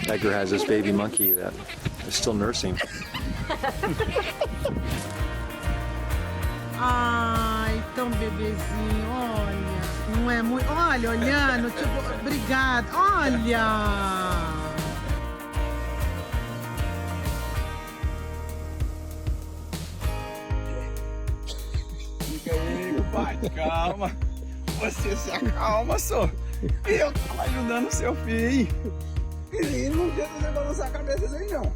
Edgar has this baby monkey that is still nursing. Ai, tão bebezinho, olha. Não é muito. Olha, olhando, tipo, obrigada. Olha! Fica aí, pai, calma. Você se acalma, só. Eu tava ajudando o seu filho. E não tenta balançar a cabeça dele, não.